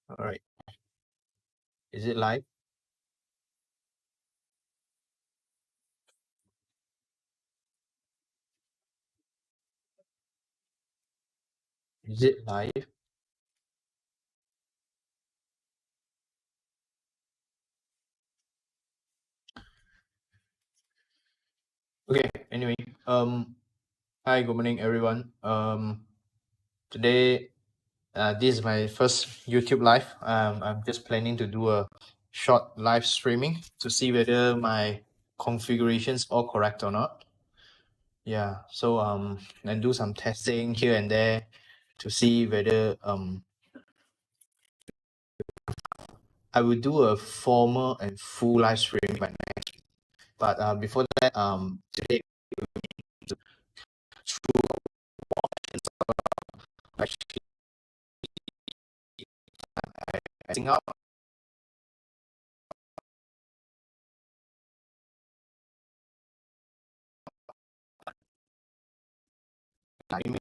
All right. Is it live? Is it live? Okay. Anyway, hi, good morning, everyone. Today, this is my first YouTube live. I'm just planning to do a short live streaming to see whether my configurations all correct or not. Yeah. So and do some testing here and there to see whether I will do a formal and full live stream by next. But before that, today through actually I think out timing.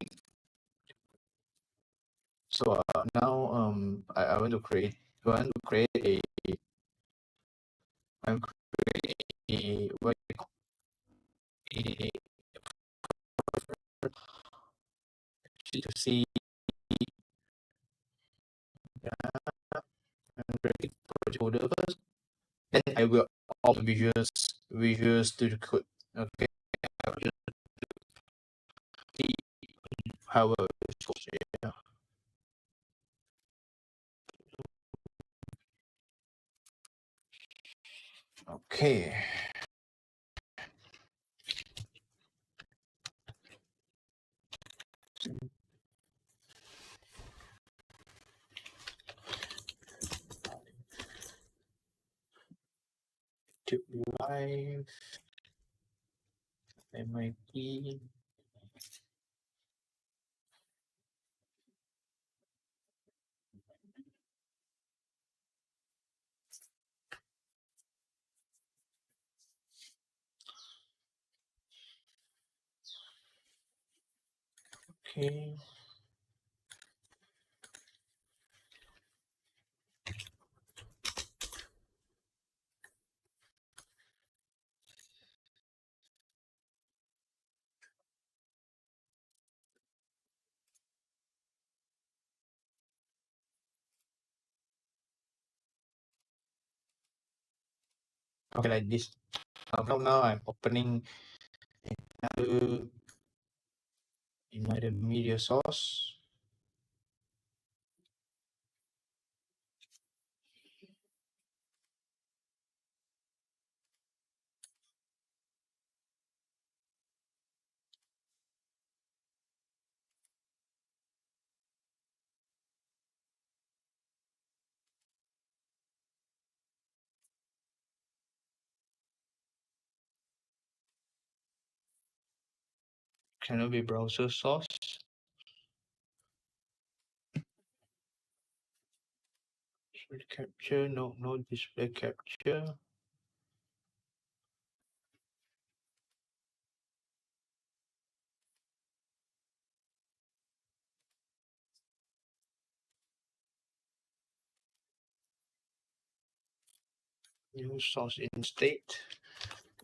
So now I want to create a I'm creating a what do you call to see I'm creating project folder first. Then I will all the visuals to the code. Okay. I will just see how it goes. Yeah. Okay. To live MIT. Okay. Okay, like this. Now I'm opening another media source. Cannot be browser source. Display capture, no display capture. New source in state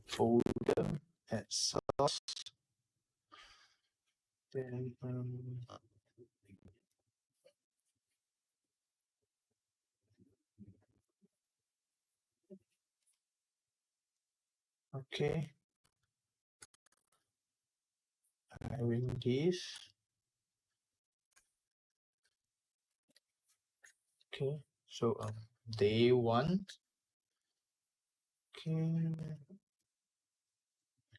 folder, add source. Then okay. I will this. Okay. So day one. Okay.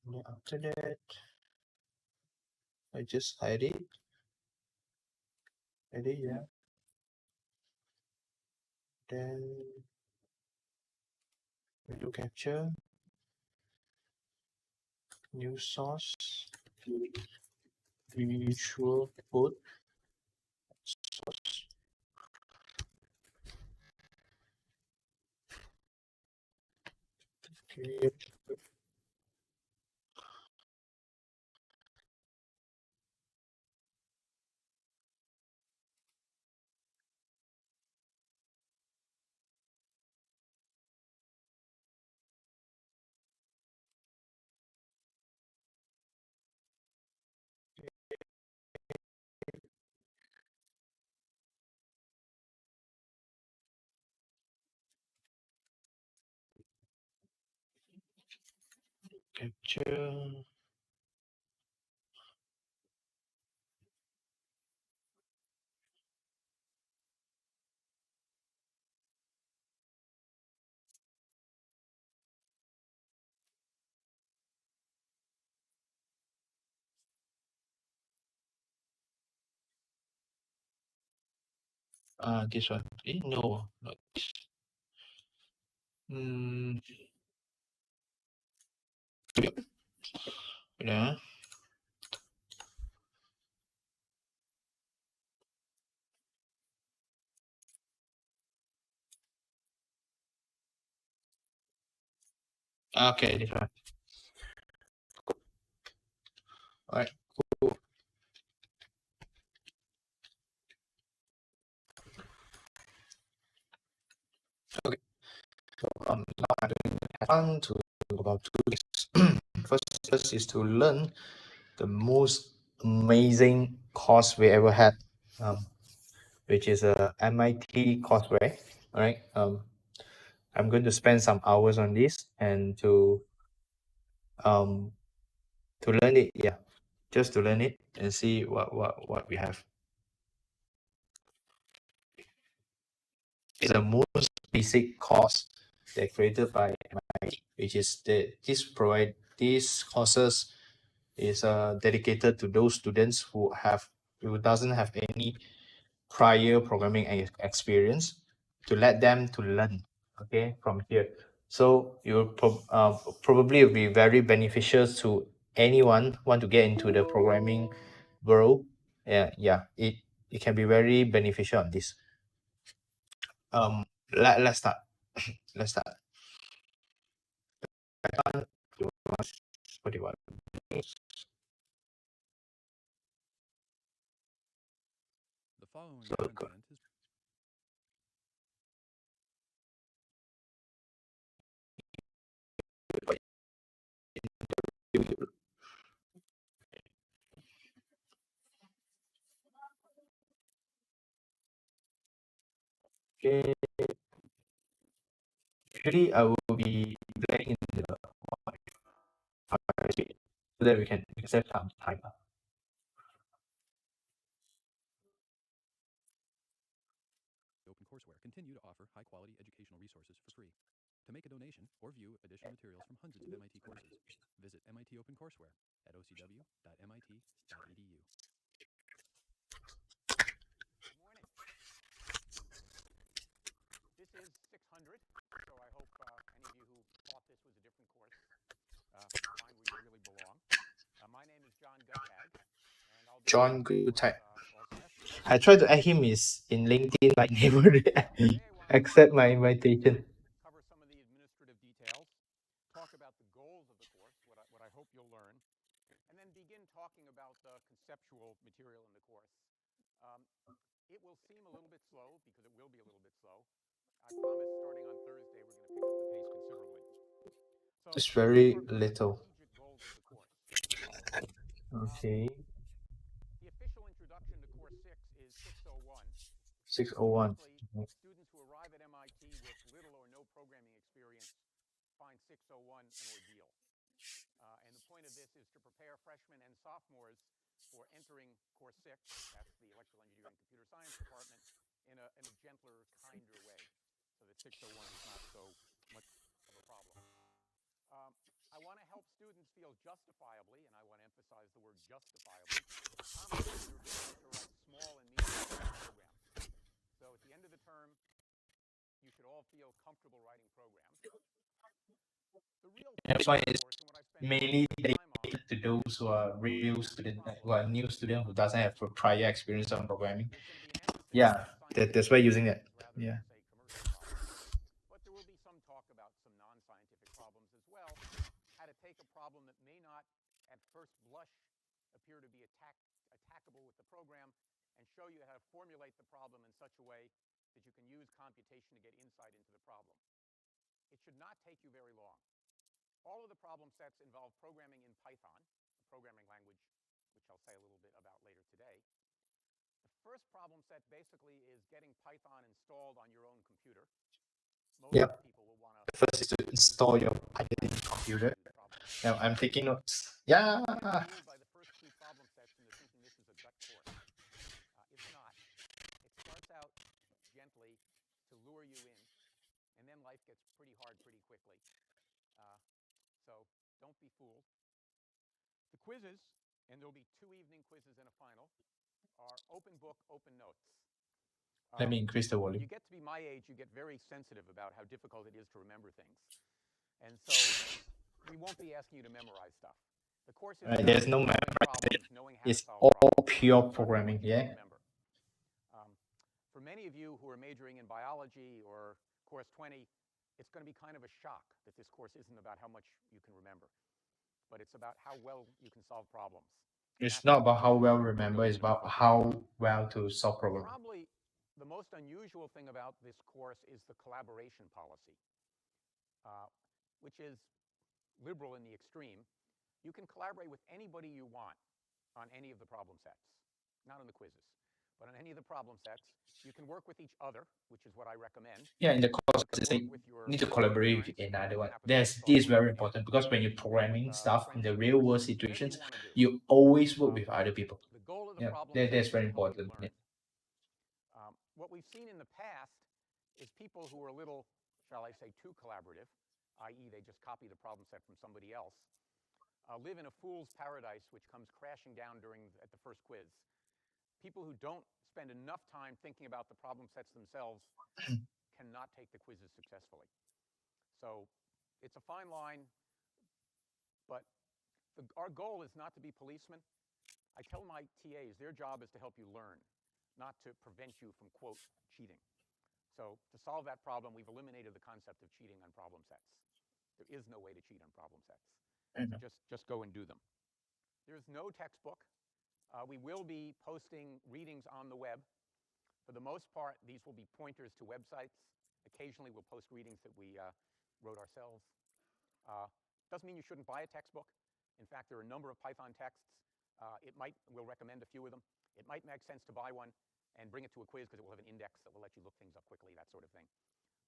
And after that, I just edit. Yeah. Then we do capture. New source. Visual code source. Okay. Capture. This one. No, not this. Yeah. Okay, this one. All right. Cool. Okay. So now I'm doing on to about two things. First is to learn the most amazing course we ever had, which is a MIT courseware. All right. I'm going to spend some hours on this and to learn it. Yeah, just to learn it and see what we have. It's the most basic course that created by MIT, which is these courses is dedicated to those students who doesn't have any prior programming experience, to let them to learn, okay, from here. So it will probably will be very beneficial to anyone want to get into the programming world. It can be very beneficial on this. Let's start. Let's start. What do you want? The following So, content is okay. Usually I will be playing in the so that we can save some time. OpenCourseWare continue to offer high-quality educational resources for free. To make a donation or view additional materials from hundreds of MIT courses, visit MIT OpenCourseWare at ocw.mit.edu. Good morning. This is 600, so I hope any of you who thought this was a different course find where you really belong. My name is John Guttag, and I'll be John your Guttag. all semester. I tried to add him in LinkedIn, but never accept my invitation. Cover some of the administrative details, talk about the goals of the course, what I hope you'll learn, and then begin talking about the conceptual material in the course. It will seem a little bit slow because it will be a little bit slow. I promise starting on Thursday we're going to pick up the pace considerably. So It's very let's start with little. the strategic goals of the course. Okay. The official introduction to Course 6 is 601. 601. Typically, students who arrive at MIT with little or no programming experience find 601 an ordeal. And the point of this is to prepare freshmen and sophomores for entering Course 6, that's the Electrical Engineering and Computer Science department, in a gentler, kinder way, so that 601 is not so much of a problem. I want to help students feel justifiably, and I want to emphasize the word justifiably, confident in their ability to write small and medium-sized programs. So at the end of the term, you should all feel comfortable writing programs. The real That's why it's course, and what I spend mainly time on, dedicated to those who are real student, who are new student who doesn't have a prior experience on programming. there's going to be an emphasis Yeah, on scientific that's why using problems it. rather Yeah. than, say, commercial problems. But there will be some talk about some non-scientific problems as well, how to take a problem that may not, at first blush, appear to be attackable with the program, and show you how to formulate the problem in such a way that you can use computation to get insight into the problem. It should not take you very long. All of the problem sets involve programming in Python, a programming language which I'll say a little bit about later today. The first problem set basically is getting Python installed on your own computer. Most people will want to First is to install your Python computer. Now I'm taking notes. Yeah. Fooled by the first two problem sets into thinking this is a gut course. It's not. It starts out gently to lure you in, and then life gets pretty hard pretty quickly. So don't be fooled. The quizzes, and there'll be 2 evening quizzes and a final, are open book, open notes. Let me increase the When volume. you get to be my age, you get very sensitive about how difficult it is to remember things. And so we won't be asking you to memorize stuff. The course is Right, there's no solving memorization. problems, knowing how It's to solve all problems. pure Not programming, what you yeah. remember. For many of you who are majoring in biology or course 20, it's going to be kind of a shock that this course isn't about how much you can remember, but it's about how well you can solve problems. It's not about how well remember, it's about how well to solve problems. Probably the most unusual thing about this course is the collaboration policy, which is liberal in the extreme. You can collaborate with anybody you want on any of the problem sets, not on the quizzes, but on any of the problem sets. You can work with each other, which is what I recommend. Yeah, in the course, they need to collaborate with another one. This is very important because when you're programming stuff in the real world situations, you always work with other people. The goal of the Yeah, problem that's very important. Yeah. What we've seen in the past is people who are a little, shall I say, too collaborative, i.e. they just copy the problem set from somebody else, live in a fool's paradise which comes crashing down at the first quiz. People who don't spend enough time thinking about the problem sets themselves cannot take the quizzes successfully. So it's a fine line, but our goal is not to be policemen. I tell my TAs their job is to help you learn, not to prevent you from, quote, cheating. So to solve that problem, we've eliminated the concept of cheating on problem sets. There is no way to cheat on problem sets. So just go and do them. There's no textbook. We will be posting readings on the web. For the most part, these will be pointers to websites. Occasionally, we'll post readings that we wrote ourselves. Doesn't mean you shouldn't buy a textbook. In fact, there are a number of Python texts. We'll recommend a few of them. It might make sense to buy one and bring it to a quiz because it will have an index that will let you look things up quickly, that sort of thing.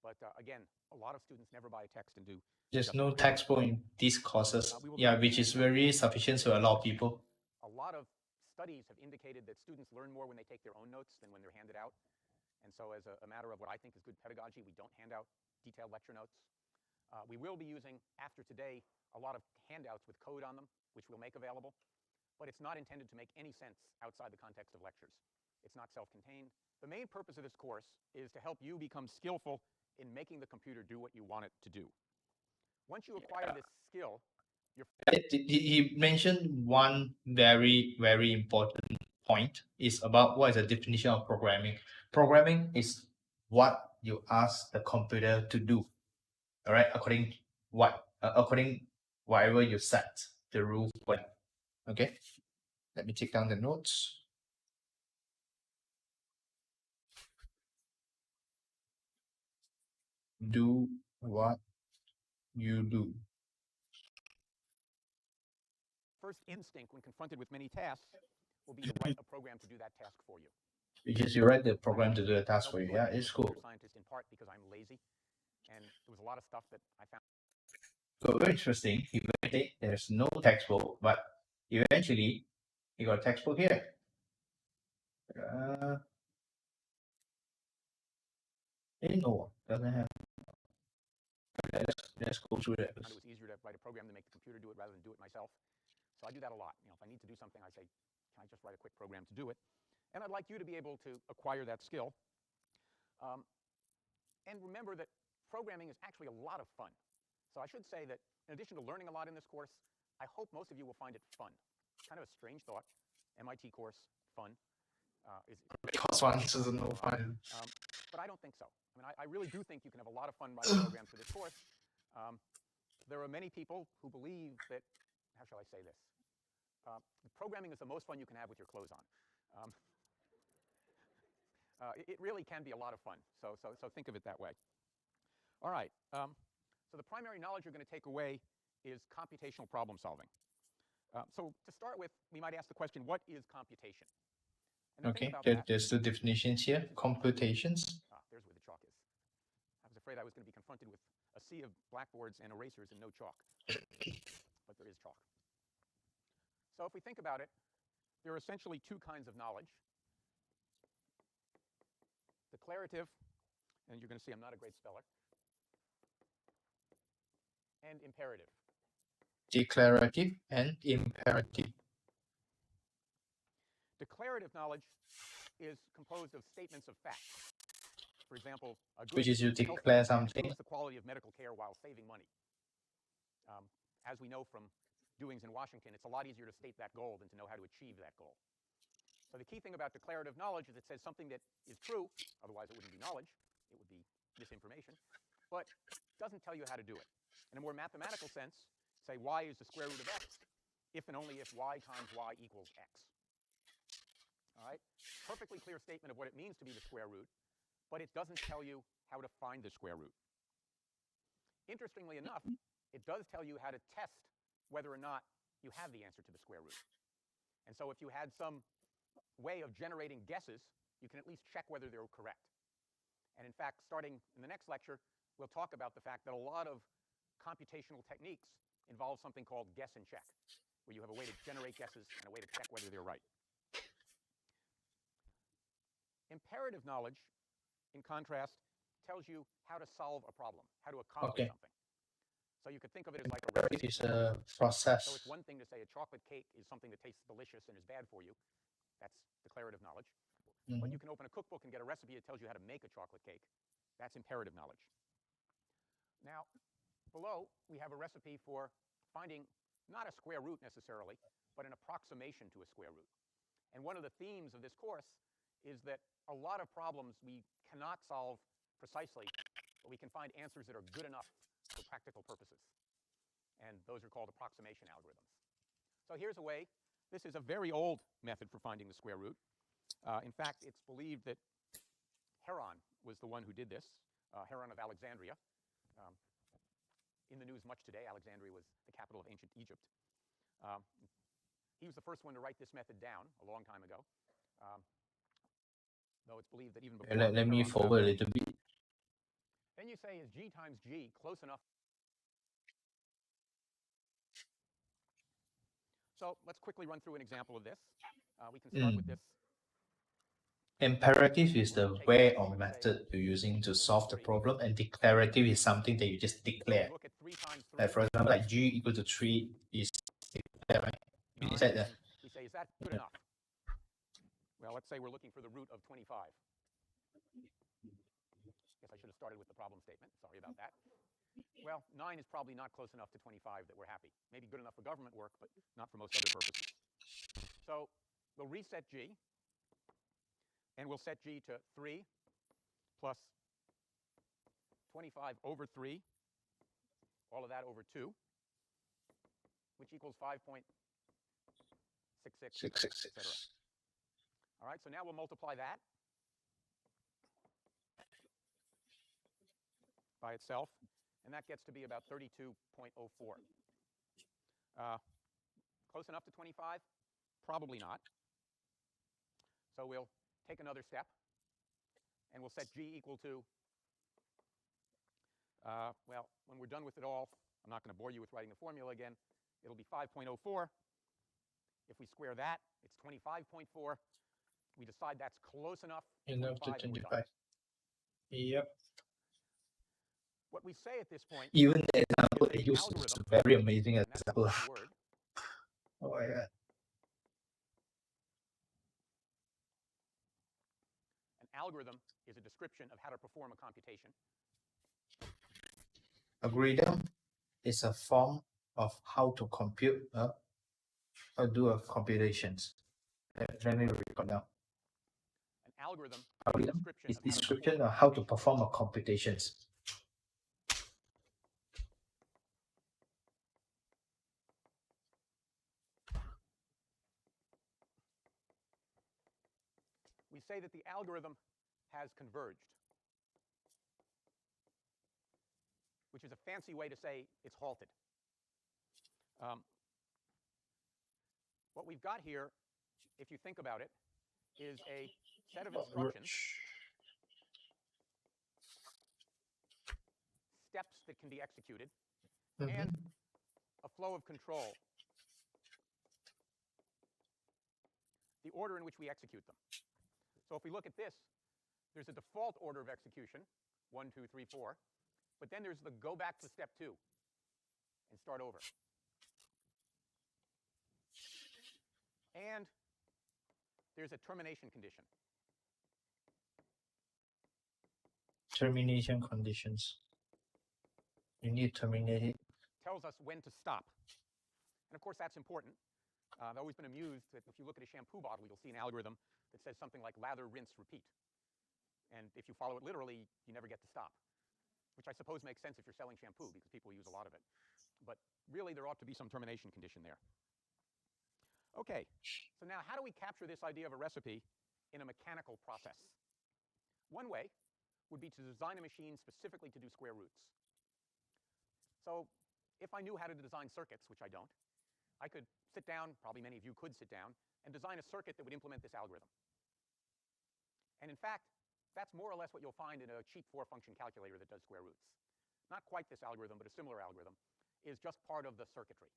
But again, a lot of students never buy a text and do. There's no textbook in these courses, which is very sufficient to a lot of people. A lot of studies have indicated that students learn more when they take their own notes than when they're handed out. And so as a matter of what I think is good pedagogy, we don't hand out detailed lecture notes. We will be using, after today, a lot of handouts with code on them, which we'll make available. But it's not intended to make any sense outside the context of lectures. It's not self-contained. The main purpose of this course is to help you become skillful in making the computer do what you want it to do. Once you acquire this skill, he mentioned one very, very important point is about what is the definition of programming. Programming is what you ask the computer to do. All right, according whatever you set the rule for. Okay, let me take down the notes. Do what you do. First instinct when confronted with many tasks will be to write a program to do that task for you. You write the program to do the task for you. Yeah, it's cool. Scientist in part because I'm lazy, and there was a lot of stuff that I found. So very interesting. There's no textbook, but eventually you got a textbook here. No, doesn't have. Let's go through that. It was easier to write a program to make the computer do it rather than do it myself. So I do that a lot. If I need to do something, I say, can I just write a quick program to do it? And I'd like you to be able to acquire that skill. And remember that programming is actually a lot of fun. So I should say that in addition to learning a lot in this course, I hope most of you will find it fun. Kind of a strange thought. MIT course, fun. Because fun is no fun. But I don't think so. I mean, I really do think you can have a lot of fun writing programs for this course. There are many people who believe that, how shall I say this? Programming is the most fun you can have with your clothes on. It really can be a lot of fun. So think of it that way. All right. So the primary knowledge you're going to take away is computational problem solving. So to start with, we might ask the question, what is computation? Okay, there's the definitions here. Computations. There's where the chalk is. I was afraid I was going to be confronted with a sea of blackboards and erasers and no chalk. but there is chalk. So if we think about it, there are essentially two kinds of knowledge. Declarative, and you're going to see I'm not a great speller, and imperative. Declarative and imperative. Declarative knowledge is composed of statements of fact. For example, a good Which is you health declare plan something. improves the quality of medical care while saving money. As we know from doings in Washington, it's a lot easier to state that goal than to know how to achieve that goal. So the key thing about declarative knowledge is it says something that is true, otherwise it wouldn't be knowledge, it would be misinformation, but doesn't tell you how to do it. In a more mathematical sense, say y is the square root of x if and only if y times y equals x. All right? Perfectly clear statement of what it means to be the square root, but it doesn't tell you how to find the square root. Interestingly enough, it does tell you how to test whether or not you have the answer to the square root. And so if you had some way of generating guesses, you can at least check whether they're correct. And in fact, starting in the next lecture, we'll talk about the fact that a lot of computational techniques involve something called guess and check, where you have a way to generate guesses and a way to check whether they're right. Imperative knowledge, in contrast, tells you how to solve a problem, how to accomplish something. So you could think of it as like a recipe. It is a process. So it's one thing to say a chocolate cake is something that tastes delicious and is bad for you. That's declarative knowledge. But you can open a cookbook and get a recipe that tells you how to make a chocolate cake. That's imperative knowledge. Now, below, we have a recipe for finding not a square root necessarily, but an approximation to a square root. And one of the themes of this course is that a lot of problems we cannot solve precisely, but we can find answers that are good enough for practical purposes. And those are called approximation algorithms. So here's a way. This is a very old method for finding the square root. In fact, it's believed that Heron was the one who did this, Heron of Alexandria. In the news much today, Alexandria was the capital of ancient Egypt. He was the first one to write this method down a long time ago. Though it's believed that even before... Let me forward a little bit. Then you say, is g times g close enough? So let's quickly run through an example of this. We can start with this. Imperative is the way or method you're using to solve the problem, and declarative is something that you just declare. Look at 3 times 3. Like for example, like g equal to 3 is declared, right? We decide that. We say, is that good enough? Well, let's say we're looking for the root of 25. Guess I should have started with the problem statement. Sorry about that. Well, 9 is probably not close enough to 25 that we're happy. Maybe good enough for government work, but not for most other purposes. So we'll reset g, and we'll set g to 3 plus 25 over 3, all of that over 2, which equals 5.66, etc. All right, so now we'll multiply that by itself, and that gets to be about 32.04. Close enough to 25? Probably not. So we'll take another step, and we'll set g equal to, well, when we're done with it all, I'm not going to bore you with writing the formula again. It'll be 5.04. If we square that, it's 25.4. We decide that's close enough to 25. Yep. What we say at this point, Even the example they use is a very amazing example. Word. Oh my god. An algorithm is a description of how to perform a computation. Algorithm is a form of how to compute or do a computations. Let me record now. An algorithm is description of how to perform a computations. We say that the algorithm has converged, which is a fancy way to say it's halted. What we've got here, if you think about it, is a set of instructions, steps that can be executed, and a flow of control, the order in which we execute them. So if we look at this, there's a default order of execution, 1, 2, 3, 4. But then there's the go back to step 2 and start over. And there's a termination condition. Termination conditions. You need to terminate it. Tells us when to stop. And of course, that's important. I've always been amused that if you look at a shampoo bottle, you'll see an algorithm that says something like lather, rinse, repeat. And if you follow it literally, you never get to stop, which I suppose makes sense if you're selling shampoo because people use a lot of it. But really, there ought to be some termination condition there. Okay, so now how do we capture this idea of a recipe in a mechanical process? One way would be to design a machine specifically to do square roots. So if I knew how to design circuits, which I don't, I could sit down, probably many of you could sit down, and design a circuit that would implement this algorithm. And in fact, that's more or less what you'll find in a cheap 4-function calculator that does square roots. Not quite this algorithm, but a similar algorithm is just part of the circuitry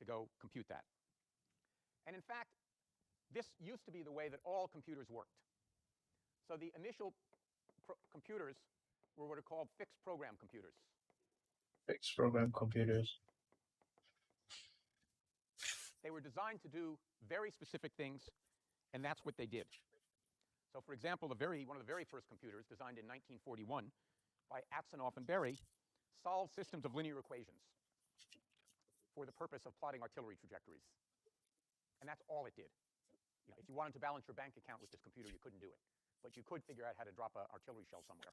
to go compute that. And in fact, this used to be the way that all computers worked. So the initial computers were what are called fixed program computers. Fixed program computers. They were designed to do very specific things, and that's what they did. So for example, one of the very first computers, designed in 1941 by Atsonoff and Berry, solved systems of linear equations for the purpose of plotting artillery trajectories. And that's all it did. You know, if you wanted to balance your bank account with this computer, you couldn't do it. But you could figure out how to drop an artillery shell somewhere.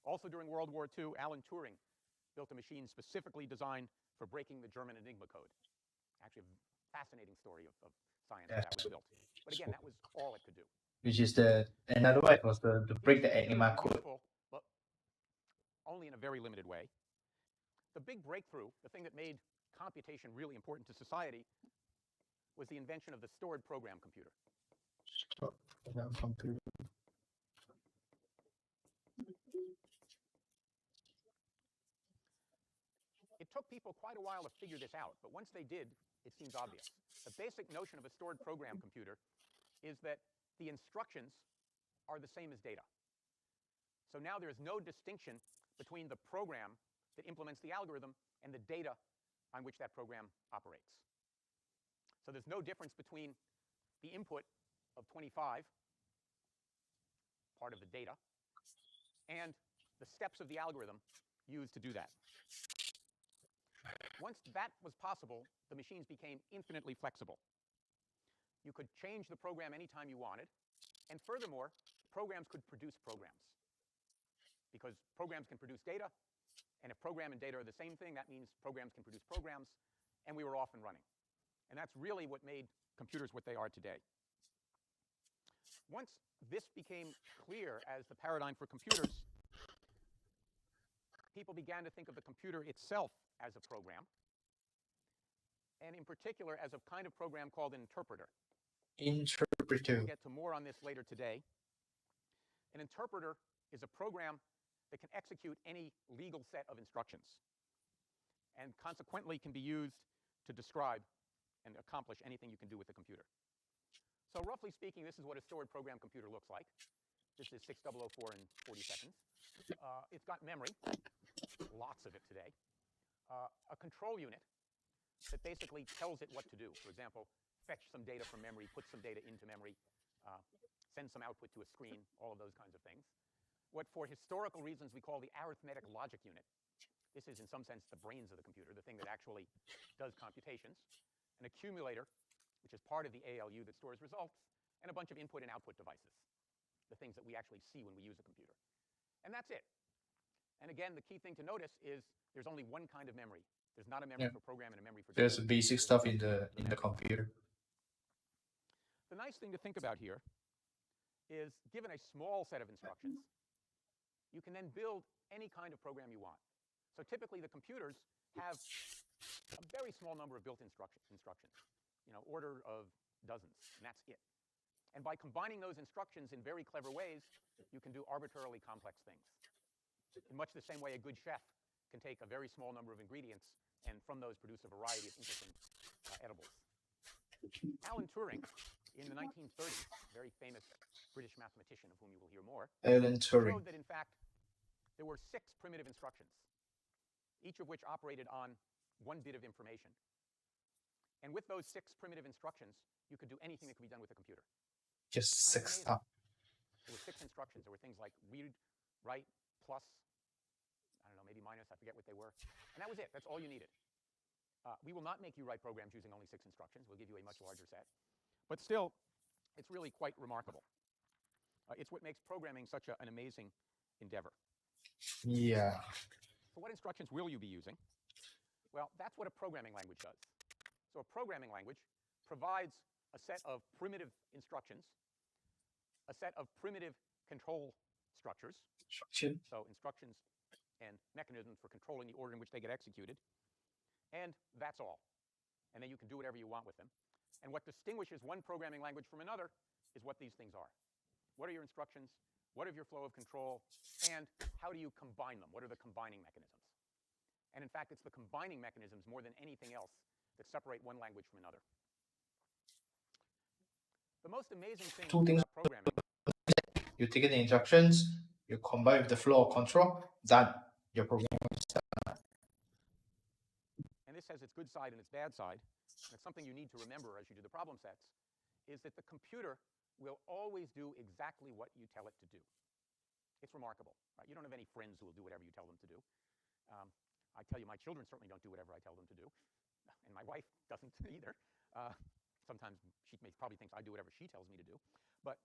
Also during World War II, Alan Turing built a machine specifically designed for breaking the German Enigma code. Actually, a fascinating story of science that was built. But again, that was all it could do. Which is another way was to break the Enigma code. But only in a very limited way. The big breakthrough, the thing that made computation really important to society, was the invention of the stored program computer. It took people quite a while to figure this out, but once they did, it seems obvious. The basic notion of a stored program computer is that the instructions are the same as data. So now there's no distinction between the program that implements the algorithm and the data on which that program operates. So there's no difference between the input of 25, part of the data, and the steps of the algorithm used to do that. Once that was possible, the machines became infinitely flexible. You could change the program anytime you wanted, and furthermore, programs could produce programs. Because programs can produce data, and if program and data are the same thing, that means programs can produce programs, and we were off and running. And that's really what made computers what they are today. Once this became clear as the paradigm for computers, people began to think of the computer itself as a program, and in particular as a kind of program called an interpreter. Interpreter. We'll get to more on this later today. An interpreter is a program that can execute any legal set of instructions, and consequently can be used to describe and accomplish anything you can do with the computer. So roughly speaking, this is what a stored program computer looks like. This is 6004 in 40 seconds. It's got memory, lots of it today. A control unit that basically tells it what to do. For example, fetch some data from memory, put some data into memory, send some output to a screen, all of those kinds of things. What for historical reasons we call the arithmetic logic unit. This is in some sense the brains of the computer, the thing that actually does computations. An accumulator, which is part of the ALU that stores results, and a bunch of input and output devices, the things that we actually see when we use a computer. And that's it. And again, the key thing to notice is there's only one kind of memory. There's not a memory for program and a memory for data. There's basic stuff in the computer. The nice thing to think about here is, given a small set of instructions, you can then build any kind of program you want. So typically the computers have a very small number of built instructions, order of dozens, and that's it. And by combining those instructions in very clever ways, you can do arbitrarily complex things. In much the same way a good chef can take a very small number of ingredients and from those produce a variety of interesting edibles. Alan Turing, in the 1930s, very famous British mathematician of whom you will hear more, Alan Turing. showed that, in fact, there were 6 primitive instructions, each of which operated on 1 bit of information. And with those 6 primitive instructions, you could do anything that could be done with a computer. Just Kind of 6 amazing. up. There were 6 instructions. There were things like read, write, plus, I don't know, maybe minus, I forget what they were. And that was it. That's all you needed. We will not make you write programs using only 6 instructions. We'll give you a much larger set. But still, it's really quite remarkable. It's what makes programming such an amazing endeavor. Yeah. So what instructions will you be using? Well, that's what a programming language does. So a programming language provides a set of primitive instructions, a set of primitive control structures, Instruction. so instructions and mechanisms for controlling the order in which they get executed, and that's all. And then you can do whatever you want with them. And what distinguishes one programming language from another is what these things are. What are your instructions? What is your flow of control? And how do you combine them? What are the combining mechanisms? And in fact, it's the combining mechanisms more than anything else that separate one language from another. The most amazing thing about programming, You take the instructions, you combine with the flow of control, done. Your program is done. and this has its good side and its bad side, and it's something you need to remember as you do the problem sets, is that the computer will always do exactly what you tell it to do. It's remarkable, right? You don't have any friends who will do whatever you tell them to do. I tell you, my children certainly don't do whatever I tell them to do, and my wife doesn't either. Sometimes she probably thinks I do whatever she tells me to do, but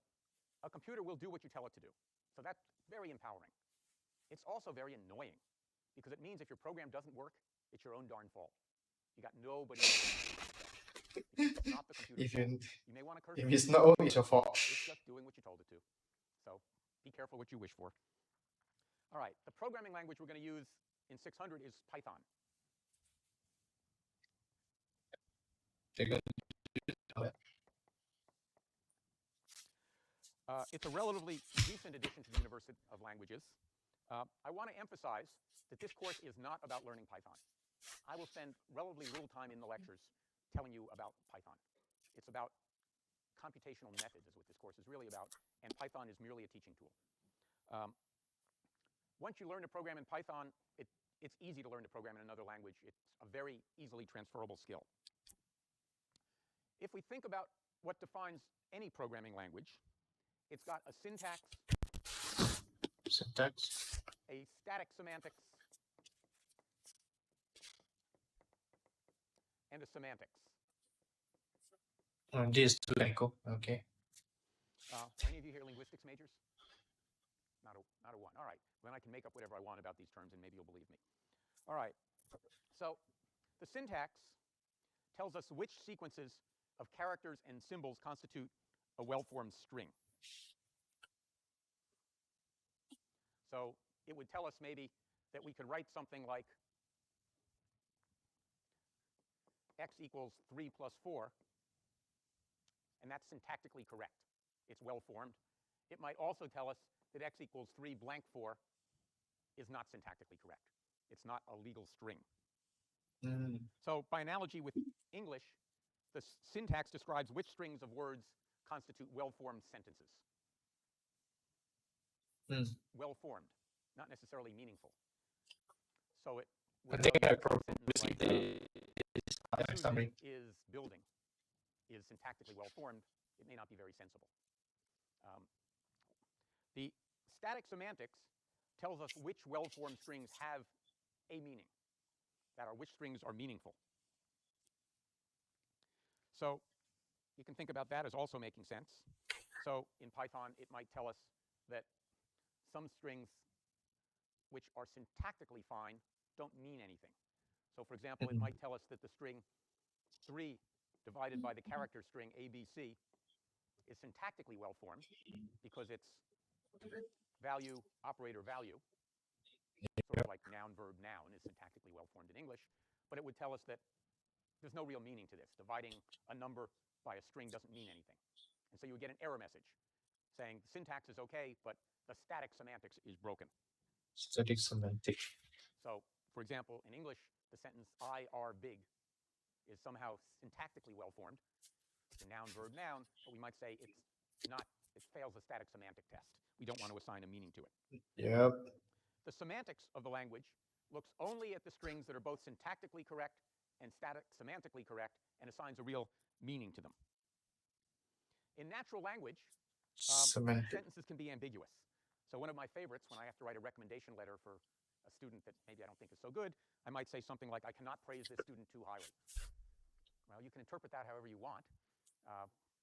a computer will do what you tell it to do. So that's very empowering. It's also very annoying, because it means if your program doesn't work, it's your own darn fault. You got nobody else. It's not the computer's fault. You may want to curse If it. it's not, it's your fault. It's just doing what you told it to. So be careful what you wish for. All right, the programming language we're going to use in 600 is Python. It's a relatively recent addition to the universe of languages. I want to emphasize that this course is not about learning Python. I will spend relatively little time in the lectures telling you about Python. It's about computational methods is what this course is really about, and Python is merely a teaching tool. Once you learn to program in Python, it's easy to learn to program in another language. It's a very easily transferable skill. If we think about what defines any programming language, it's got a syntax, a static semantics, and a semantics. This is too technical. Okay. Any of you here linguistics majors? Not a one. All right. Then I can make up whatever I want about these terms, and maybe you'll believe me. All right. So the syntax tells us which sequences of characters and symbols constitute a well-formed string. So it would tell us maybe that we could write something like x equals 3 plus 4, and that's syntactically correct. It's well-formed. It might also tell us that x equals 3 blank 4 is not syntactically correct. It's not a legal string. So by analogy with English, the syntax describes which strings of words constitute well-formed sentences. Well-formed, not necessarily meaningful. So it I think I probably is building is syntactically well-formed. It may not be very sensible. The static semantics tells us which well-formed strings have a meaning, that are which strings are meaningful. So you can think about that as also making sense. So in Python, it might tell us that some strings which are syntactically fine don't mean anything. So for example, it might tell us that the string 3 divided by the character string ABC is syntactically well-formed because it's value, operator, value, sort of like noun, verb, noun, is syntactically well-formed in English. But it would tell us that there's no real meaning to this. Dividing a number by a string doesn't mean anything. And so you would get an error message saying the syntax is okay, but the static semantics is broken. Static semantic. So For example, in English, the sentence I are big is somehow syntactically well-formed. It's a noun, verb, noun, but we might say it fails the static semantic test. We don't want to assign a meaning to it. Yep. The semantics of the language looks only at the strings that are both syntactically correct and semantically correct and assigns a real meaning to them. In natural language, Semantic. sentences can be ambiguous. So one of my favorites, when I have to write a recommendation letter for a student that maybe I don't think is so good, I might say something like, I cannot praise this student too highly. Well, you can interpret that however you want.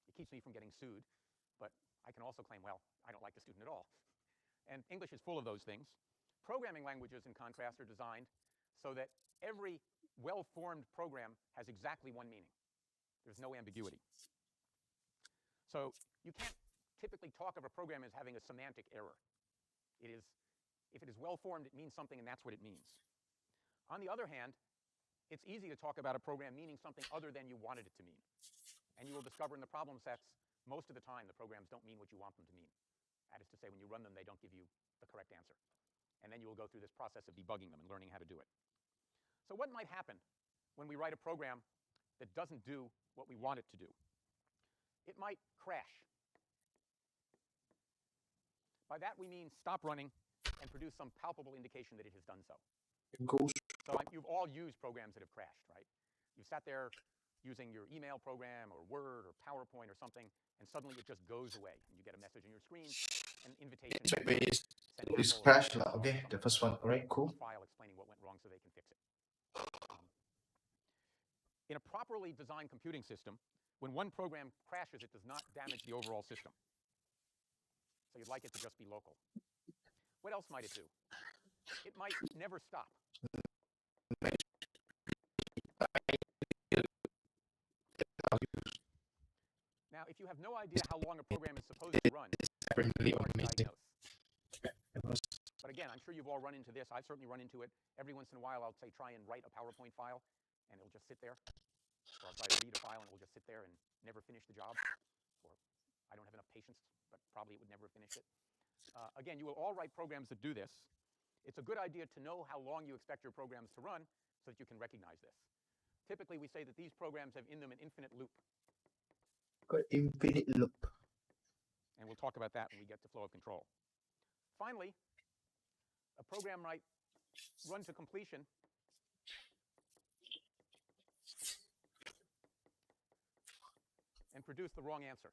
It keeps me from getting sued, but I can also claim, well, I don't like the student at all. And English is full of those things. Programming languages, in contrast, are designed so that every well-formed program has exactly one meaning. There's no ambiguity. So you can't typically talk of a program as having a semantic error. If it is well-formed, it means something, and that's what it means. On the other hand, it's easy to talk about a program meaning something other than you wanted it to mean. And you will discover in the problem sets, most of the time, the programs don't mean what you want them to mean. That is to say, when you run them, they don't give you the correct answer. And then you will go through this process of debugging them and learning how to do it. So what might happen when we write a program that doesn't do what we want it to do? It might crash. By that, we mean stop running and produce some palpable indication that it has done so. So you've all used programs that have crashed, right? You've sat there using your email program or Word or PowerPoint or something, and suddenly it just goes away, and you get a message on your screen, an invitation. It's crashed. Okay, the first one. All right, cool. A file explaining what went wrong so they can fix it. In a properly designed computing system, when one program crashes, it does not damage the overall system. So you'd like it to just be local. What else might it do? It might never stop. Now, if you have no idea how long a program is supposed to run, it's hard to diagnose. But again, I'm sure you've all run into this. I've certainly run into it. Every once in a while, I'll say, try and write a PowerPoint file, and it'll just sit there. Or I'll try to read a file, and it will just sit there and never finish the job. Or I don't have enough patience, but probably it would never finish it. Again, you will all write programs that do this. It's a good idea to know how long you expect your programs to run so that you can recognize this. Typically, we say that these programs have in them an infinite loop. Infinite loop. And we'll talk about that when we get to flow of control. Finally, a program might run to completion and produce the wrong answer.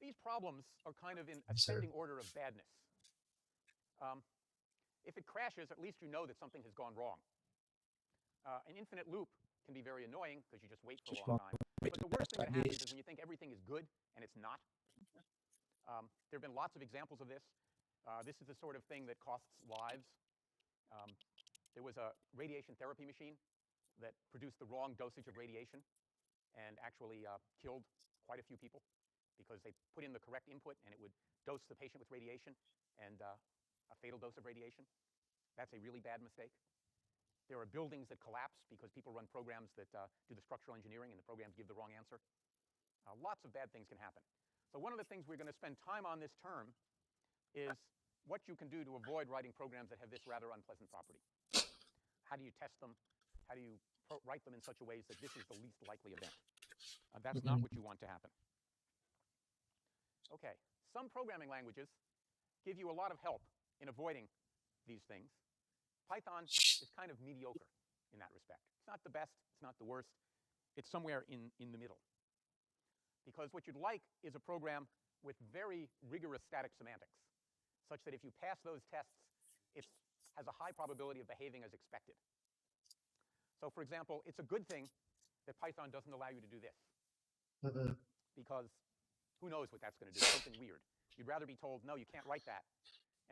These problems are kind of in ascending order of badness. If it crashes, at least you know that something has gone wrong. An infinite loop can be very annoying because you just wait for a long time. But the worst thing that happens is when you think everything is good and it's not. There have been lots of examples of this. This is the sort of thing that costs lives. There was a radiation therapy machine that produced the wrong dosage of radiation and actually killed quite a few people because they put in the correct input and it would dose the patient with radiation and a fatal dose of radiation. That's a really bad mistake. There are buildings that collapse because people run programs that do the structural engineering and the programs give the wrong answer. Lots of bad things can happen. So one of the things we're going to spend time on this term is what you can do to avoid writing programs that have this rather unpleasant property. How do you test them? How do you write them in such a way that this is the least likely event? That's not what you want to happen. Okay, some programming languages give you a lot of help in avoiding these things. Python is kind of mediocre in that respect. It's not the best, it's not the worst. It's somewhere in the middle. Because what you'd like is a program with very rigorous static semantics, such that if you pass those tests, it has a high probability of behaving as expected. So for example, it's a good thing that Python doesn't allow you to do this. Because who knows what that's going to do, something weird. You'd rather be told, no, you can't write that.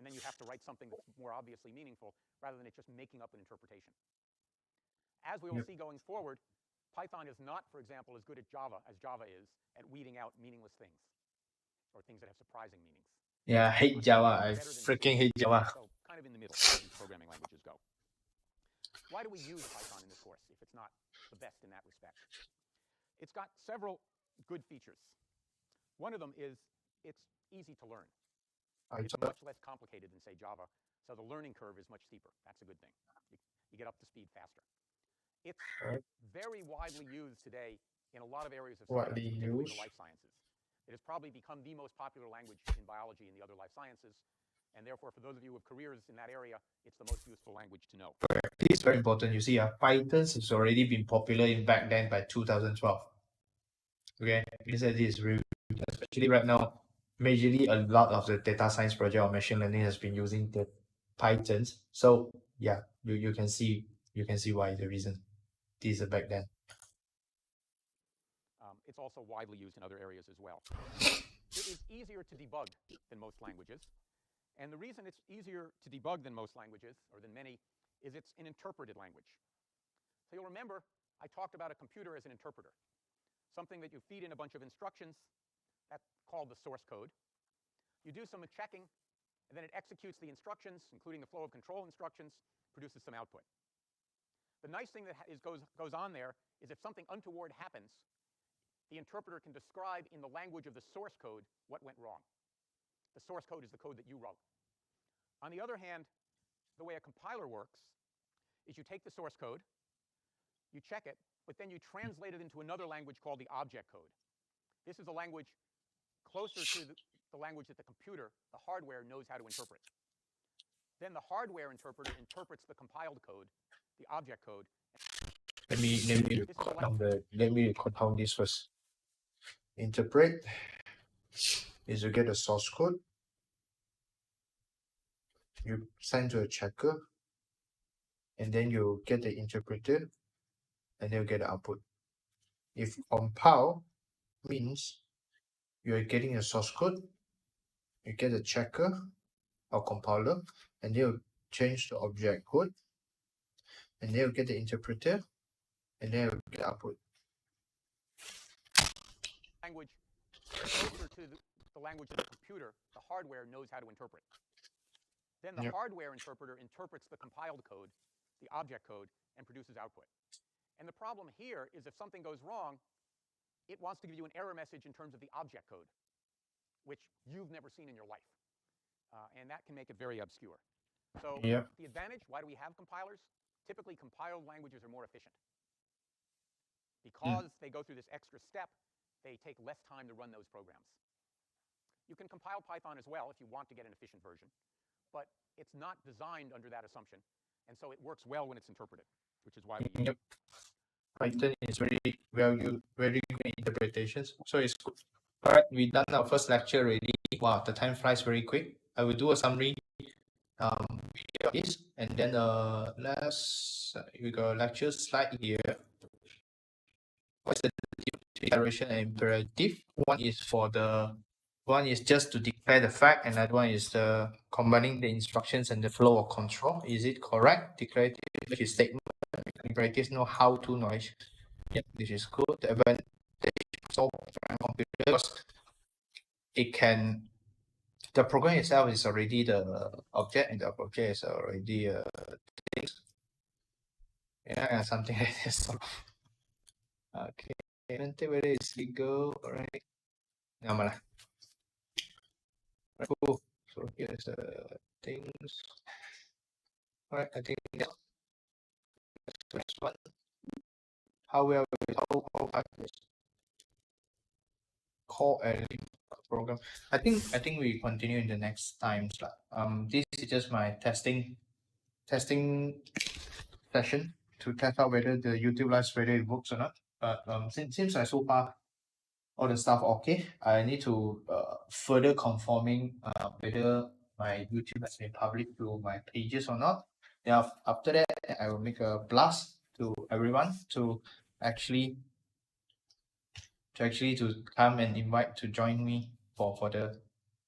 And then you have to write something that's more obviously meaningful, rather than it just making up an interpretation. As we will see going forward, Python is not, for example, as good at Java as Java is at weeding out meaningless things, or things that have surprising meanings. Yeah, I hate Java. I freaking hate Java. So kind of in the middle where these programming languages go. Why do we use Python in this course if it's not the best in that respect? It's got several good features. One of them is it's easy to learn. It's much less complicated than, say, Java, so the learning curve is much steeper. That's a good thing. You get up to speed faster. It's very widely used today in a lot of areas of science, particularly the life sciences. It has probably become the most popular language in biology and the other life sciences, and therefore, for those of you with careers in that area, it's the most useful language to know. It's very important. You see, Python has already been popular in back then by 2012. Okay, this is really, especially right now, majorly a lot of the data science project or machine learning has been using the Pythons. So yeah, you can see why the reason this is back then. It's also widely used in other areas as well. It is easier to debug than most languages. And the reason it's easier to debug than most languages, or than many, is it's an interpreted language. So you'll remember I talked about a computer as an interpreter, something that you feed in a bunch of instructions. That's called the source code. You do some checking, and then it executes the instructions, including the flow of control instructions, produces some output. The nice thing that goes on there is if something untoward happens, the interpreter can describe in the language of the source code what went wrong. The source code is the code that you wrote. On the other hand, the way a compiler works is you take the source code, you check it, but then you translate it into another language called the object code. This is a language closer to the language that the computer, the hardware, knows how to interpret. Then the hardware interpreter interprets the compiled code, the object code. Let me record down this first. Interpret is you get the source code, you send to a checker, and then you get the interpreter, and then you get the output. If compile means you are getting a source code, you get a checker or compiler, and then you change the object code, and then you get the interpreter, and then you get the output. Language closer to the language of the computer, the hardware knows how to interpret. Then the hardware interpreter interprets the compiled code, the object code, and produces output. And the problem here is if something goes wrong, it wants to give you an error message in terms of the object code, which you've never seen in your life. And that can make it very obscure. So the advantage, why do we have compilers? Typically, compiled languages are more efficient. Because they go through this extra step, they take less time to run those programs. You can compile Python as well if you want to get an efficient version, but it's not designed under that assumption, and so it works well when it's interpreted, which is why we use it. Python is very good interpretations, so it's good. All right, we done our first lecture already. Wow, the time flies very quick. I will do a summary video of this, and then we got a lecture slide here. What's the declaration and imperative? One is just to declare the fact, and another one is the combining the instructions and the flow of control. Is it correct? Declarative is statement. Imperative know how to knowledge. Yep, this is good. The advantage of computers, the program itself is already the object, and the object is already things. Yeah, something like this. Okay, and whether it's legal, all right. Right, cool. So here's the things. All right, I think that's the next one. How well how this call a program. I think we continue in the next time slide. This is just my testing session to test out whether the YouTube live whether it works or not. But seems like so far all the stuff okay. I need to further confirming whether my YouTube has been published to my pages or not. Then after that, I will make a blast to everyone to actually to come and invite to join me for the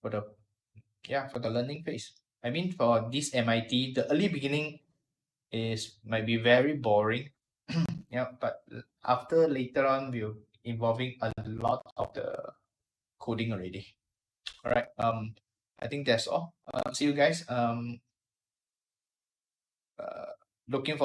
learning phase. I mean, for this MIT, the early beginning might be very boring. Yeah, but after later on, we'll involving a lot of the coding already. All right. I think that's all. See you guys. Looking for